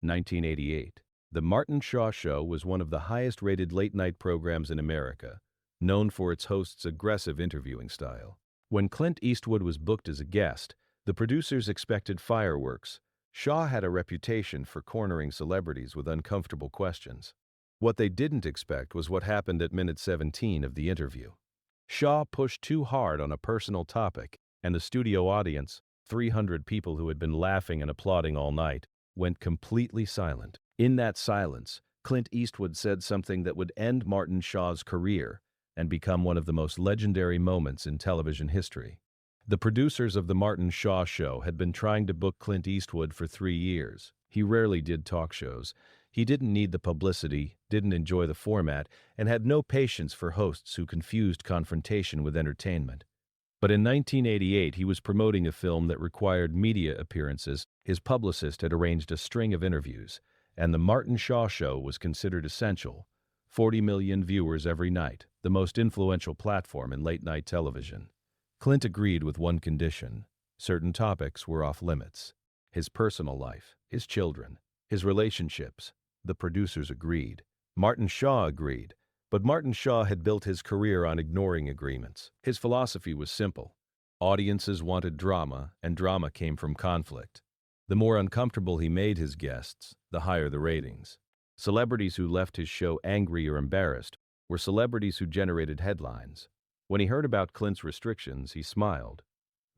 1988. The Martin Shaw Show was one of the highest-rated late-night programs in America, known for its host's aggressive interviewing style. When Clint Eastwood was booked as a guest, the producers expected fireworks. Shaw had a reputation for cornering celebrities with uncomfortable questions. What they didn't expect was what happened at minute 17 of the interview. Shaw pushed too hard on a personal topic, and the studio audience, 300 people who had been laughing and applauding all night, went completely silent. In that silence, Clint Eastwood said something that would end Martin Shaw's career and become one of the most legendary moments in television history. The producers of The Martin Shaw Show had been trying to book Clint Eastwood for 3 years. He rarely did talk shows. He didn't need the publicity, didn't enjoy the format, and had no patience for hosts who confused confrontation with entertainment. But in 1988, he was promoting a film that required media appearances. His publicist had arranged a string of interviews, and The Martin Shaw Show was considered essential. 40 million viewers every night, the most influential platform in late-night television. Clint agreed with one condition: certain topics were off-limits. His personal life, his children, his relationships. The producers agreed. Martin Shaw agreed. But Martin Shaw had built his career on ignoring agreements. His philosophy was simple. Audiences wanted drama, and drama came from conflict. The more uncomfortable he made his guests, the higher the ratings. Celebrities who left his show angry or embarrassed were celebrities who generated headlines. When he heard about Clint's restrictions, he smiled.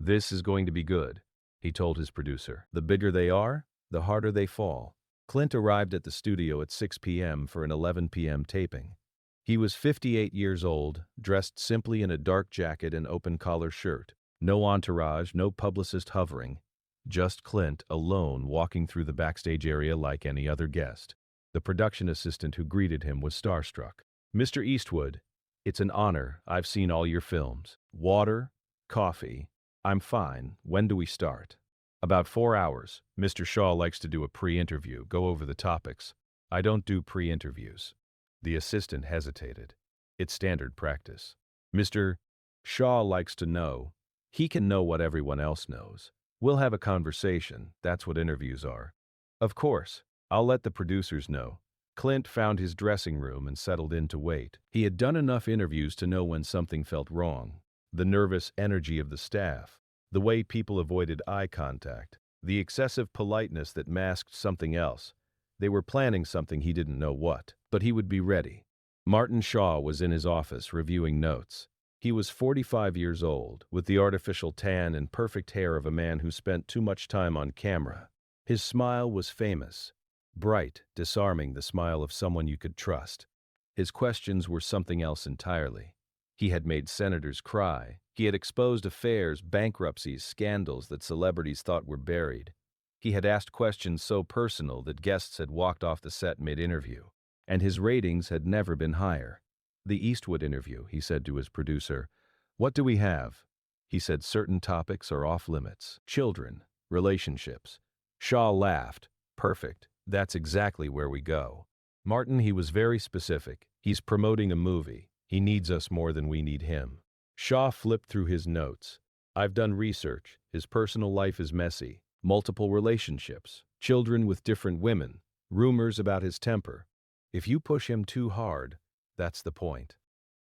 "This is going to be good," he told his producer. "The bigger they are, the harder they fall." Clint arrived at the studio at 6 p.m. for an 11 p.m. taping. He was 58 years old, dressed simply in a dark jacket and open-collar shirt. No entourage, no publicist hovering. Just Clint, alone, walking through the backstage area like any other guest. The production assistant who greeted him was starstruck. "Mr. Eastwood, it's an honor. I've seen all your films. Water? Coffee? I'm fine. When do we start?" "About 4 hours. Mr. Shaw likes to do a pre-interview, go over the topics. I don't do pre-interviews." The assistant hesitated. "It's standard practice. Mr. Shaw likes to know. He can know what everyone else knows. We'll have a conversation. That's what interviews are." "Of course. I'll let the producers know." Clint found his dressing room and settled in to wait. He had done enough interviews to know when something felt wrong. The nervous energy of the staff, the way people avoided eye contact, the excessive politeness that masked something else. They were planning something, he didn't know what, but he would be ready. Martin Shaw was in his office reviewing notes. He was 45 years old, with the artificial tan and perfect hair of a man who spent too much time on camera. His smile was famous, bright, disarming, the smile of someone you could trust. His questions were something else entirely. He had made senators cry. He had exposed affairs, bankruptcies, scandals that celebrities thought were buried. He had asked questions so personal that guests had walked off the set mid-interview, and his ratings had never been higher. "The Eastwood interview," he said to his producer. "What do we have?" He said certain topics are off-limits. Children, relationships. Shaw laughed. "Perfect. That's exactly where we go." "Martin," he was very specific. "He's promoting a movie. He needs us more than we need him." Shaw flipped through his notes. "I've done research. His personal life is messy. Multiple relationships. Children with different women. Rumors about his temper. If you push him too hard, that's the point.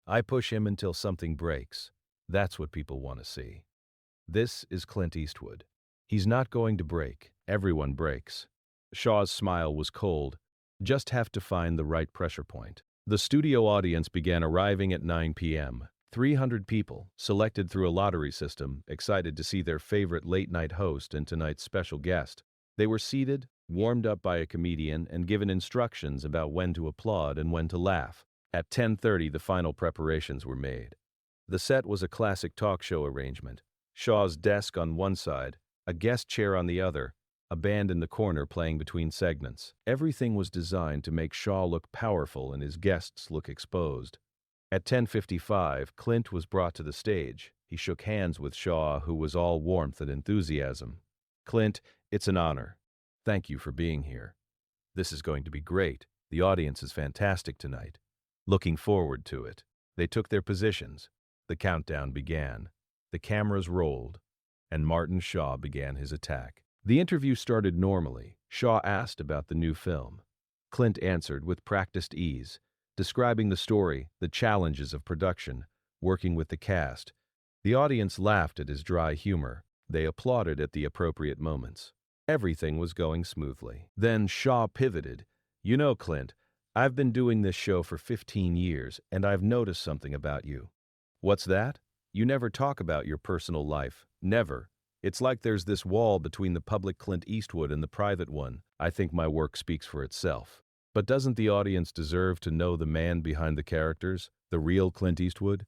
I push him until something breaks. That's what people want to see." This is Clint Eastwood. He's not going to break. Everyone breaks. Shaw's smile was cold. Just have to find the right pressure point. The studio audience began arriving at 9 p.m. 300 people, selected through a lottery system, excited to see their favorite late-night host and tonight's special guest. They were seated, warmed up by a comedian, and given instructions about when to applaud and when to laugh. At 10:30, the final preparations were made. The set was a classic talk show arrangement. Shaw's desk on one side, a guest chair on the other, a band in the corner playing between segments. Everything was designed to make Shaw look powerful and his guests look exposed. At 10:55, Clint was brought to the stage. He shook hands with Shaw, who was all warmth and enthusiasm. "Clint, it's an honor. Thank you for being here. This is going to be great. The audience is fantastic tonight. Looking forward to it." They took their positions. The countdown began. The cameras rolled, and Martin Shaw began his attack. The interview started normally. Shaw asked about the new film. Clint answered with practiced ease, describing the story, the challenges of production, working with the cast. The audience laughed at his dry humor. They applauded at the appropriate moments. Everything was going smoothly. Then Shaw pivoted. You know, Clint, I've been doing this show for 15 years, and I've noticed something about you. What's that? You never talk about your personal life. Never. It's like there's this wall between the public Clint Eastwood and the private one. I think my work speaks for itself. But doesn't the audience deserve to know the man behind the characters, the real Clint Eastwood?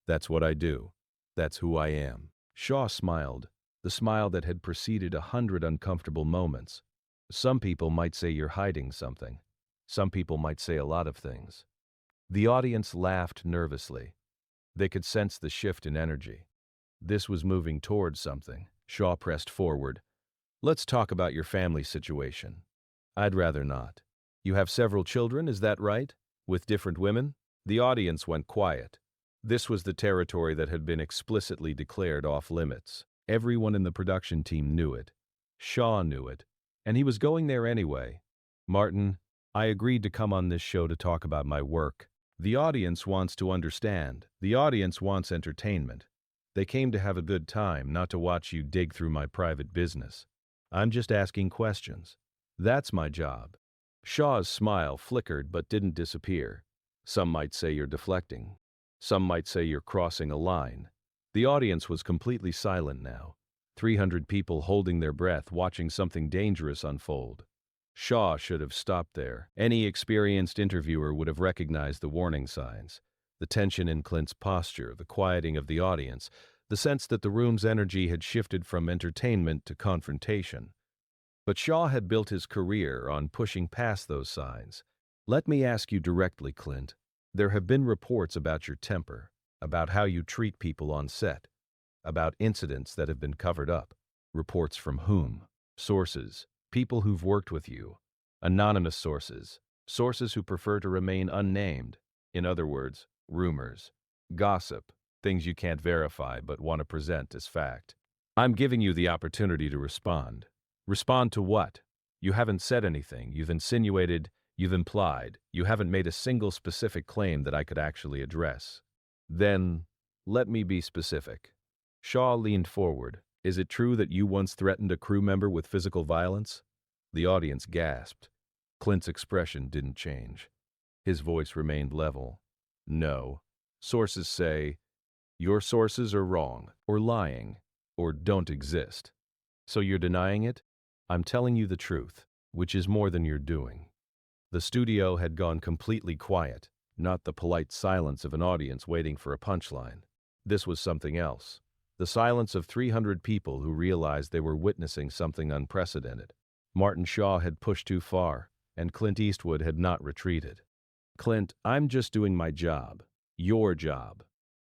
That's what I do. That's who I am. Shaw smiled, the smile that had preceded 100 uncomfortable moments. Some people might say you're hiding something. Some people might say a lot of things. The audience laughed nervously. They could sense the shift in energy. This was moving towards something. Shaw pressed forward. Let's talk about your family situation. I'd rather not. You have several children, is that right? With different women? The audience went quiet. This was the territory that had been explicitly declared off limits. Everyone in the production team knew it. Shaw knew it. And he was going there anyway. Martin, I agreed to come on this show to talk about my work. The audience wants to understand. The audience wants entertainment. They came to have a good time, not to watch you dig through my private business. I'm just asking questions. That's my job. Shaw's smile flickered but didn't disappear. Some might say you're deflecting. Some might say you're crossing a line. The audience was completely silent now. 300 people holding their breath, watching something dangerous unfold. Shaw should have stopped there. Any experienced interviewer would have recognized the warning signs. The tension in Clint's posture, the quieting of the audience, the sense that the room's energy had shifted from entertainment to confrontation. But Shaw had built his career on pushing past those signs. Let me ask you directly, Clint. There have been reports about your temper, about how you treat people on set, about incidents that have been covered up. Reports from whom? Sources, people who've worked with you. Anonymous sources, sources who prefer to remain unnamed. In other words, rumors, gossip, things you can't verify but want to present as fact. I'm giving you the opportunity to respond. Respond to what? You haven't said anything, you've insinuated, you've implied, you haven't made a single specific claim that I could actually address. Then, let me be specific. Shaw leaned forward. Is it true that you once threatened a crew member with physical violence? The audience gasped. Clint's expression didn't change. His voice remained level. No. Sources say, your sources are wrong, or lying, or don't exist. So you're denying it? I'm telling you the truth, which is more than you're doing. The studio had gone completely quiet, not the polite silence of an audience waiting for a punchline. This was something else. The silence of 300 people who realized they were witnessing something unprecedented. Martin Shaw had pushed too far, and Clint Eastwood had not retreated. Clint, I'm just doing my job. Your job.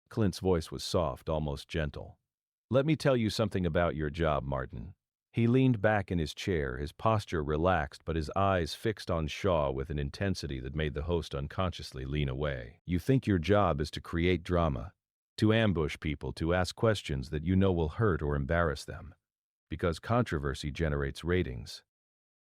Clint's voice was soft, almost gentle. Let me tell you something about your job, Martin. He leaned back in his chair, his posture relaxed, but his eyes fixed on Shaw with an intensity that made the host unconsciously lean away. You think your job is to create drama, to ambush people, to ask questions that you know will hurt or embarrass them, because controversy generates ratings.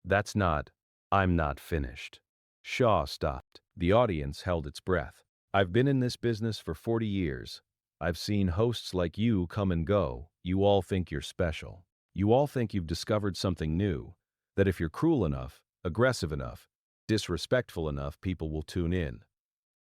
That's not, I'm not finished. Shaw stopped. The audience held its breath. I've been in this business for 40 years. I've seen hosts like you come and go. You all think you're special. You all think you've discovered something new, that if you're cruel enough, aggressive enough, disrespectful enough, people will tune in.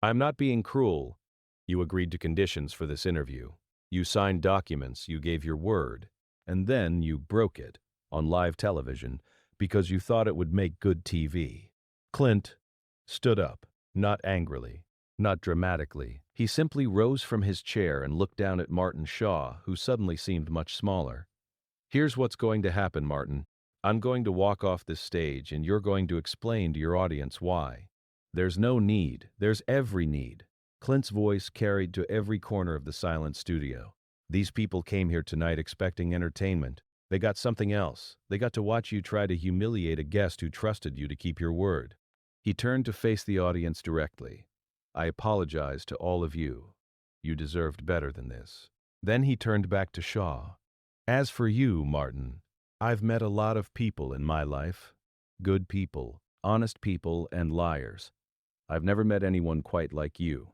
I'm not being cruel. You agreed to conditions for this interview. You signed documents, you gave your word, and then you broke it on live television because you thought it would make good TV. Clint stood up, not angrily, not dramatically. He simply rose from his chair and looked down at Martin Shaw, who suddenly seemed much smaller. Here's what's going to happen, Martin. I'm going to walk off this stage and you're going to explain to your audience why. There's no need. There's every need. Clint's voice carried to every corner of the silent studio. These people came here tonight expecting entertainment. They got something else. They got to watch you try to humiliate a guest who trusted you to keep your word. He turned to face the audience directly. I apologize to all of you. You deserved better than this. Then he turned back to Shaw. As for you, Martin, I've met a lot of people in my life. Good people, honest people, and liars. I've never met anyone quite like you.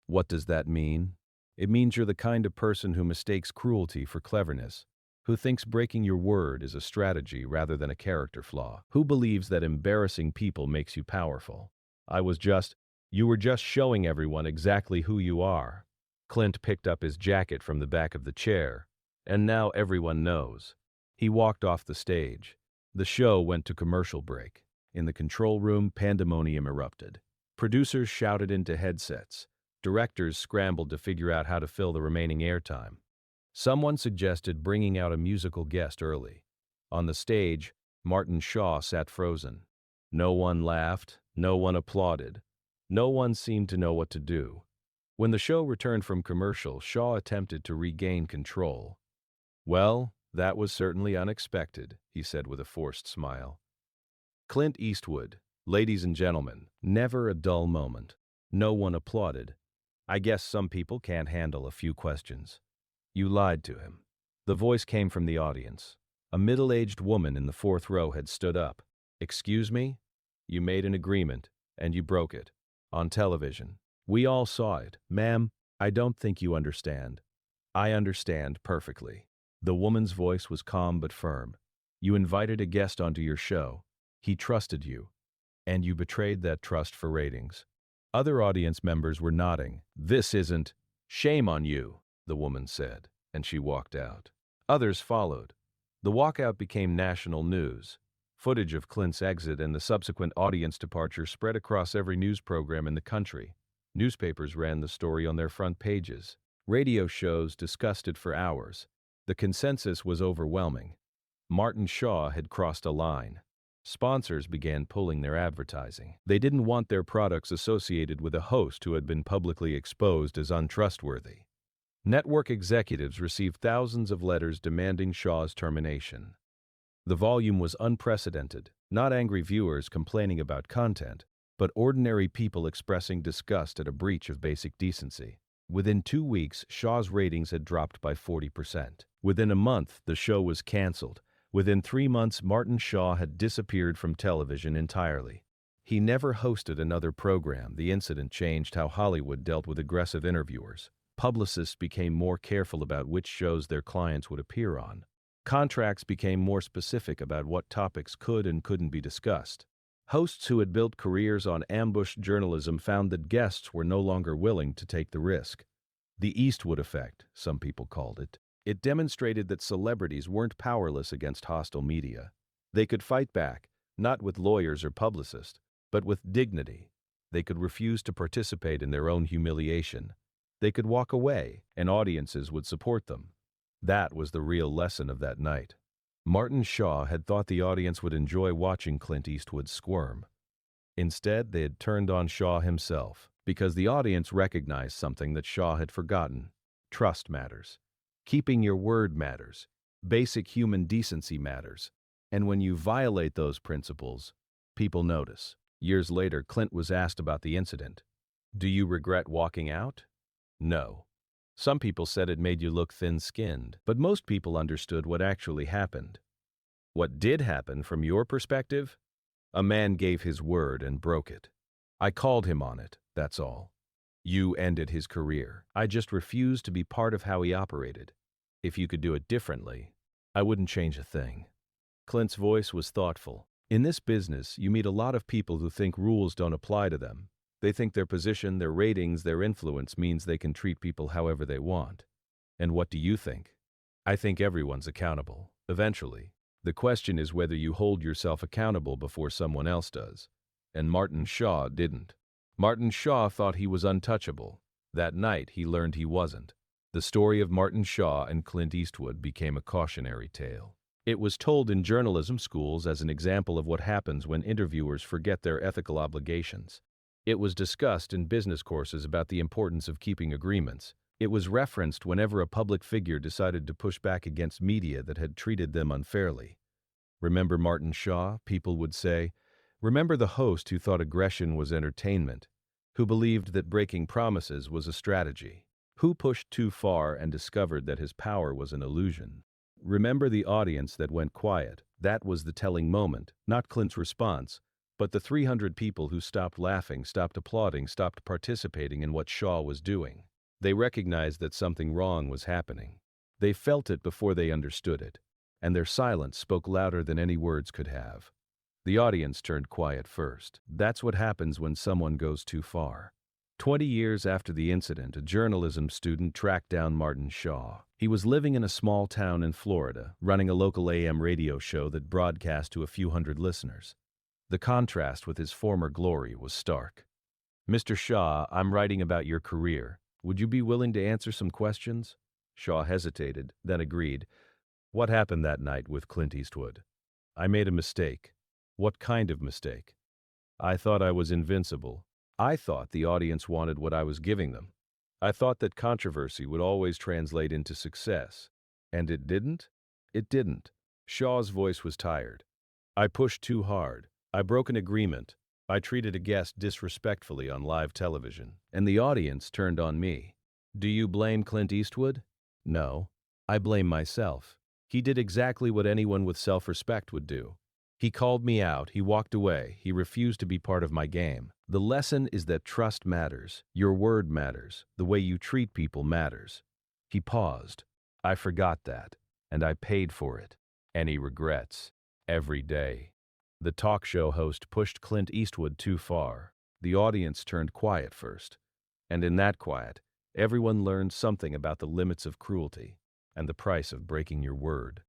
What does that mean? It means you're the kind of person who mistakes cruelty for cleverness, who thinks breaking your word is a strategy rather than a character flaw, who believes that embarrassing people makes you powerful. I was just, you were just showing everyone exactly who you are. Clint picked up his jacket from the back of the chair, and now everyone knows. He walked off the stage. The show went to commercial break. In the control room, pandemonium erupted. Producers shouted into headsets. Directors scrambled to figure out how to fill the remaining airtime. Someone suggested bringing out a musical guest early. On the stage, Martin Shaw sat frozen. No one laughed, no one applauded. No one seemed to know what to do. When the show returned from commercial, Shaw attempted to regain control. "Well, that was certainly unexpected," he said with a forced smile. Clint Eastwood, ladies and gentlemen, never a dull moment. No one applauded. I guess some people can't handle a few questions. You lied to him. The voice came from the audience. A middle-aged woman in the fourth row had stood up. "Excuse me? You made an agreement, and you broke it. On television. We all saw it. Ma'am, I don't think you understand." "I understand perfectly." The woman's voice was calm but firm. "You invited a guest onto your show. He trusted you, and you betrayed that trust for ratings." Other audience members were nodding. "This isn't. Shame on you," the woman said, and she walked out. Others followed. The walkout became national news. Footage of Clint's exit and the subsequent audience departure spread across every news program in the country. Newspapers ran the story on their front pages. Radio shows discussed it for hours. The consensus was overwhelming. Martin Shaw had crossed a line. Sponsors began pulling their advertising. They didn't want their products associated with a host who had been publicly exposed as untrustworthy. Network executives received thousands of letters demanding Shaw's termination. The volume was unprecedented, not angry viewers complaining about content, but ordinary people expressing disgust at a breach of basic decency. Within 2 weeks, Shaw's ratings had dropped by 40%. Within a month, the show was canceled. Within 3 months, Martin Shaw had disappeared from television entirely. He never hosted another program. The incident changed how Hollywood dealt with aggressive interviewers. Publicists became more careful about which shows their clients would appear on. Contracts became more specific about what topics could and couldn't be discussed. Hosts who had built careers on ambush journalism found that guests were no longer willing to take the risk. The Eastwood effect, some people called it. It demonstrated that celebrities weren't powerless against hostile media. They could fight back, not with lawyers or publicists, but with dignity. They could refuse to participate in their own humiliation. They could walk away, and audiences would support them. That was the real lesson of that night. Martin Shaw had thought the audience would enjoy watching Clint Eastwood squirm. Instead, they had turned on Shaw himself, because the audience recognized something that Shaw had forgotten. Trust matters. Keeping your word matters. Basic human decency matters. And when you violate those principles, people notice. Years later, Clint was asked about the incident. "Do you regret walking out?" "No." Some people said it made you look thin-skinned, but most people understood what actually happened. What did happen from your perspective? A man gave his word and broke it. I called him on it, that's all. You ended his career. I just refused to be part of how he operated. If you could do it differently, I wouldn't change a thing. Clint's voice was thoughtful. In this business, you meet a lot of people who think rules don't apply to them. They think their position, their ratings, their influence means they can treat people however they want. And what do you think? I think everyone's accountable, eventually. The question is whether you hold yourself accountable before someone else does. And Martin Shaw didn't. Martin Shaw thought he was untouchable. That night, he learned he wasn't. The story of Martin Shaw and Clint Eastwood became a cautionary tale. It was told in journalism schools as an example of what happens when interviewers forget their ethical obligations. It was discussed in business courses about the importance of keeping agreements. It was referenced whenever a public figure decided to push back against media that had treated them unfairly. Remember Martin Shaw, people would say. Remember the host who thought aggression was entertainment, who believed that breaking promises was a strategy, who pushed too far and discovered that his power was an illusion. Remember the audience that went quiet. That was the telling moment, not Clint's response, but the 300 people who stopped laughing, stopped applauding, stopped participating in what Shaw was doing. They recognized that something wrong was happening. They felt it before they understood it, and their silence spoke louder than any words could have. The audience turned quiet first. That's what happens when someone goes too far. 20 years after the incident, a journalism student tracked down Martin Shaw. He was living in a small town in Florida, running a local AM radio show that broadcast to a few hundred listeners. The contrast with his former glory was stark. "Mr. Shaw, I'm writing about your career. Would you be willing to answer some questions?" Shaw hesitated, then agreed. "What happened that night with Clint Eastwood?" "I made a mistake." "What kind of mistake?" "I thought I was invincible. I thought the audience wanted what I was giving them. I thought that controversy would always translate into success. And it didn't? It didn't." Shaw's voice was tired. "I pushed too hard. I broke an agreement. I treated a guest disrespectfully on live television, and the audience turned on me." "Do you blame Clint Eastwood?" "No. I blame myself. He did exactly what anyone with self-respect would do. He called me out, he walked away, he refused to be part of my game. The lesson is that trust matters, your word matters, the way you treat people matters." He paused. "I forgot that, and I paid for it." Any regrets? Every day. The talk show host pushed Clint Eastwood too far. The audience turned quiet first. And in that quiet, everyone learned something about the limits of cruelty and the price of breaking your word.